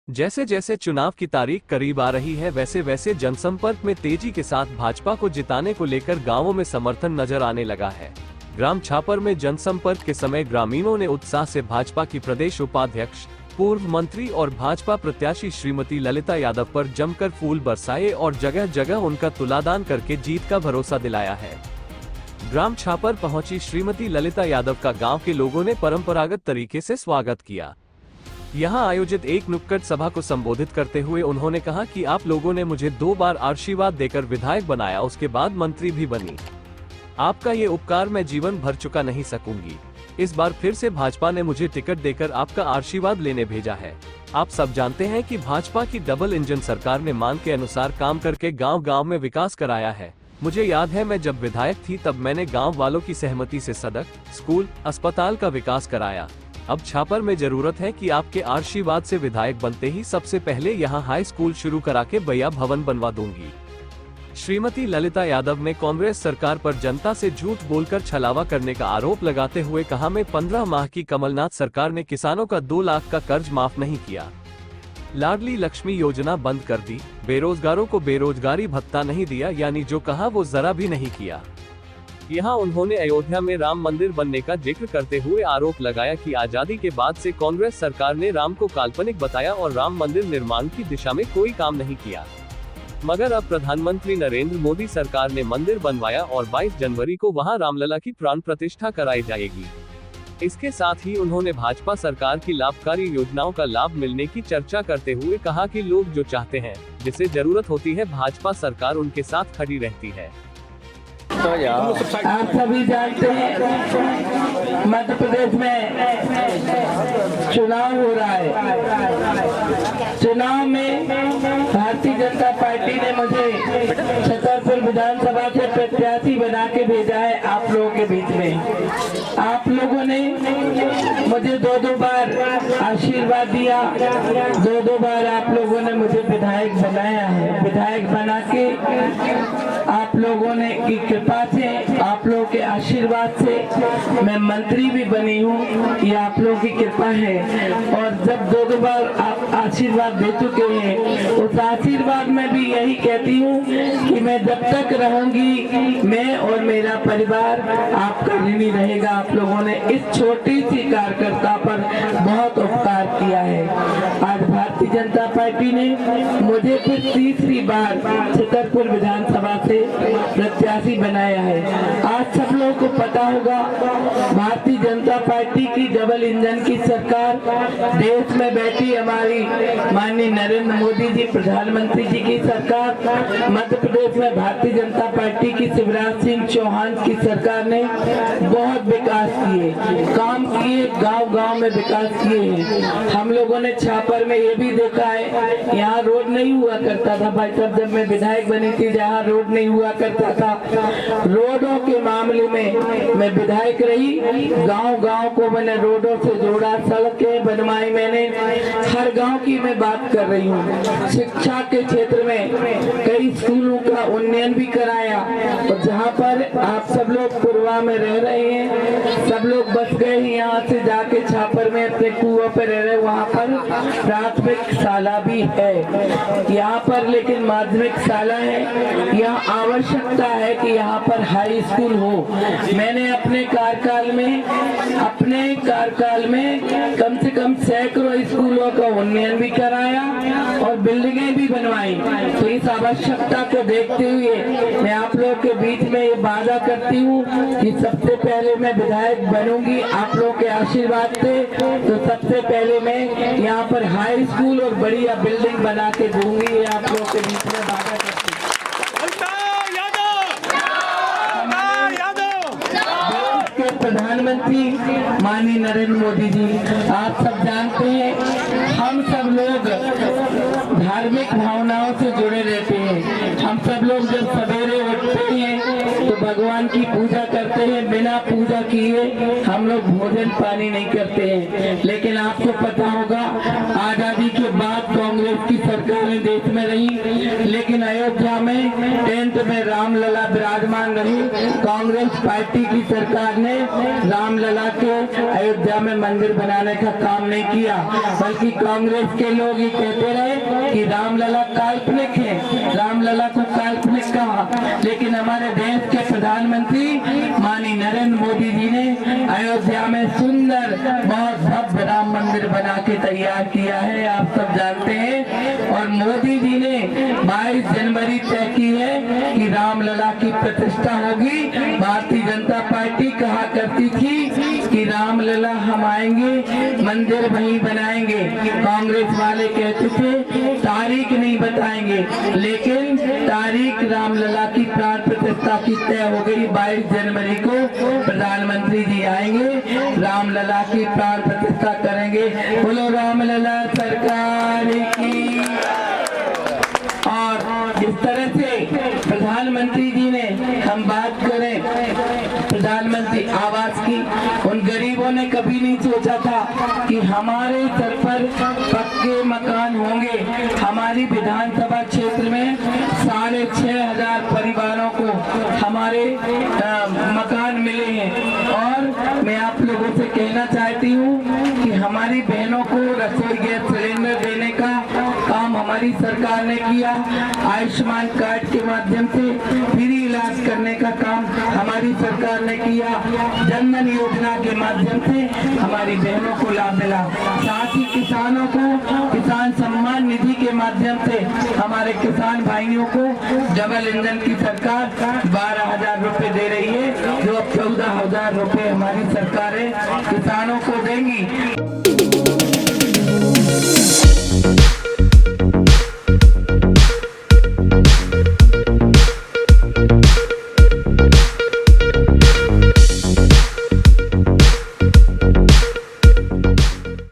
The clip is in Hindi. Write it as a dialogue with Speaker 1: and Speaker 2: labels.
Speaker 1: जैसे जैसे चुनाव की तारीख करीब आ रही है वैसे वैसे जनसंपर्क में तेजी के साथ भाजपा को जिताने को लेकर गांवों में समर्थन नजर आने लगा है। ग्राम छापर में जनसंपर्क के समय ग्रामीणों ने उत्साह से भाजपा की प्रदेश उपाध्यक्ष, पूर्व मंत्री और भाजपा प्रत्याशी श्रीमती ललिता यादव पर जमकर फूल बरसाए और जगह जगह उनका तुलादान करके जीत का भरोसा दिलाया है। ग्राम छापर पहुंची श्रीमती ललिता यादव का गांव के लोगों ने परंपरागत तरीके से स्वागत किया। यहां आयोजित एक नुक्कड़ सभा को संबोधित करते हुए उन्होंने कहा कि आप लोगों ने मुझे 2 बार आशीर्वाद देकर विधायक बनाया, उसके बाद मंत्री भी बनी। आपका ये उपकार मैं जीवन भर चुका नहीं सकूंगी। इस बार फिर से भाजपा ने मुझे टिकट देकर आपका आशीर्वाद लेने भेजा है। आप सब जानते हैं कि भाजपा की डबल इंजन सरकार ने मांग के अनुसार काम करके गाँव-गाँव में विकास कराया है। मुझे याद है मैं जब विधायक थी तब मैंने गाँव वालों की सहमति से सड़क, स्कूल, अस्पताल का विकास कराया। अब छापर में जरूरत है कि आपके आशीर्वाद से विधायक बनते ही सबसे पहले यहां हाई स्कूल शुरू करा के भैया भवन बनवा दूंगी। श्रीमती ललिता यादव ने कांग्रेस सरकार पर जनता से झूठ बोलकर छलावा करने का आरोप लगाते हुए कहा, मैं 15 माह की कमलनाथ सरकार ने किसानों का 2 लाख का कर्ज माफ नहीं किया, लाडली लक्ष्मी योजना बंद कर दी, बेरोजगारों को बेरोजगारी भत्ता नहीं दिया, यानी जो कहा वो जरा भी नहीं किया। यहाँ उन्होंने अयोध्या में राम मंदिर बनने का जिक्र करते हुए आरोप लगाया कि आजादी के बाद से कांग्रेस सरकार ने राम को काल्पनिक बताया और राम मंदिर निर्माण की दिशा में कोई काम नहीं किया। मगर अब प्रधानमंत्री नरेंद्र मोदी सरकार ने मंदिर बनवाया और 22 जनवरी को वहां रामलला की प्राण प्रतिष्ठा कराई जाएगी। इसके साथ ही उन्होंने भाजपा सरकार की लाभकारी योजनाओं का लाभ मिलने की चर्चा करते हुए कहा कि लोग जो चाहते हैं, जिसे जरूरत होती है, भाजपा सरकार उनके साथ खड़ी रहती है।
Speaker 2: आप सभी जानते हैं मध्य प्रदेश में चुनाव हो रहा है। चुनाव में भारतीय जनता पार्टी ने मुझे छतरपुर विधानसभा से प्रत्याशी बना के भेजा है आप लोगों के बीच में। आप लोगों ने मुझे 2 बार आशीर्वाद दिया, 2 बार आप लोगों ने मुझे विधायक बनाया है। विधायक बना के आप लोगों ने की कृपा से, आप लोगों के आशीर्वाद से मैं मंत्री भी बनी हूँ, ये आप लोगों की कृपा है। और जब 2 बार आप आशीर्वाद दे चुके हैं, उस आशीर्वाद में भी यही कहती हूँ कि मैं जब तक रहूंगी, मैं और मेरा परिवार आपका ऋणी रहेगा। आप लोगों ने इस छोटी सी कार्यकर्ता पर बहुत उपकार किया है। आज भारतीय जनता पार्टी ने मुझे फिर तीसरी बार छतरपुर विधानसभा से प्रत्याशी बनाया है। आज सब लोगों को पता होगा, भारतीय जनता पार्टी की डबल इंजन की सरकार, देश में बैठी हमारी माननीय नरेंद्र मोदी जी प्रधानमंत्री जी की सरकार, मध्य प्रदेश में भारतीय जनता पार्टी की शिवराज सिंह चौहान की सरकार ने बहुत विकास किए, काम किए, गांव-गांव में विकास किए हैं। हम लोगों ने छापर में ये भी देखा है, यहाँ रोड नहीं हुआ करता था भाई साहब, जब मैं विधायक बनी थी जहाँ रोड नहीं हुआ करता था, रोडों के मामले में मैं विधायक रही, गांव-गांव को मैंने रोडों से जोड़ा, सड़कें बनवाई मैंने, हर गांव की मैं बात कर रही हूँ। शिक्षा के क्षेत्र में कई स्कूलों का उन्नयन भी कराया। और जहाँ पर आप सब लोग पूर्वा में रह रहे हैं, सब लोग बस गए यहाँ से जाके छापर में अपने कुओं पे रह रहे, वहाँ पर प्राथमिक शाला भी है यहाँ पर, लेकिन माध्यमिक शाला है। यहाँ आवश्यकता है कि यहाँ पर हाई स्कूल हो। मैंने अपने कार्यकाल में कम से कम सैकड़ों स्कूलों का उन्नयन भी कराया और बिल्डिंगें भी बनवाई। तो इस आवश्यकता को देखते हुए मैं आप लोगों के बीच में ये वादा करती हूँ कि सबसे पहले मैं विधायक बनूंगी आप लोगों के आशीर्वाद से। तो सबसे पहले मैं यहाँ पर हाई स्कूल और बढ़िया बिल्डिंग बना के दूंगी, ये आप लोगों के बीच में वादा करती हूँ। प्रधानमंत्री माननीय नरेंद्र मोदी जी, आप सब जानते हैं हम सब लोग धार्मिक भावनाओं से जुड़े रहते हैं। हम सब लोग जब सवेरे उठते हैं तो भगवान की पूजा करते हैं, बिना पूजा किए हम लोग भोजन पानी नहीं करते हैं। लेकिन आपको पता होगा, आजादी के बाद कांग्रेस की सरकारें देश में रही, लेकिन अयोध्या में टेंट में रामलला विराजमान रही। कांग्रेस पार्टी की सरकार ने रामलला के अयोध्या में मंदिर बनाने का काम नहीं किया, बल्कि कांग्रेस के लोग ये कहते रहे कि रामलला काल्पनिक है, रामलला को काल्पनिक कहा। लेकिन हमारे देश के प्रधानमंत्री माननीय नरेंद्र मोदी जी ने अयोध्या में सुंदर बहुत भव्य राम मंदिर बना के तैयार किया है, आप सब जानते हैं। और मोदी जी ने 22 जनवरी तय की है कि रामलला की प्रतिष्ठा होगी। भारतीय जनता पार्टी कहा करती थी कि रामलला हम आएंगे, मंदिर वहीं बनाएंगे। कांग्रेस वाले कहते थे तारीख नहीं बताएंगे, लेकिन तारीख रामलला की प्राण प्रतिष्ठा की तय हो गई। 22 जनवरी को प्रधानमंत्री जी आएंगे, रामलला की प्राण प्रतिष्ठा करेंगे। बोलो रामलला सरकार की। और जिस तरह से प्रधानमंत्री जी ने, हम बात करें प्रधानमंत्री आवास की, उन गरीबों ने कभी नहीं सोचा था कि हमारे सर पर पक्के मकान होंगे। हमारी विधानसभा क्षेत्र में 6,500 परिवारों को हमारे मकान मिले हैं। और मैं आप लोगों से कहना चाहती हूँ कि हमारी बहनों को रसोई गैस सिलेंडर देने का काम हमारी सरकार ने किया। आयुष्मान कार्ड के माध्यम से फ्री इलाज करने का काम हमारी सरकार ने किया। जन धन योजना के माध्यम से हमारी बहनों को लाभ मिला। साथ ही किसानों को किसान सम्मान निधि के माध्यम से हमारे किसान भाइयों को डबल इंजन की सरकार 12,000 रुपए दे रही है, जो अब 14,000 रुपए हमारी सरकारें किसानों को देंगी।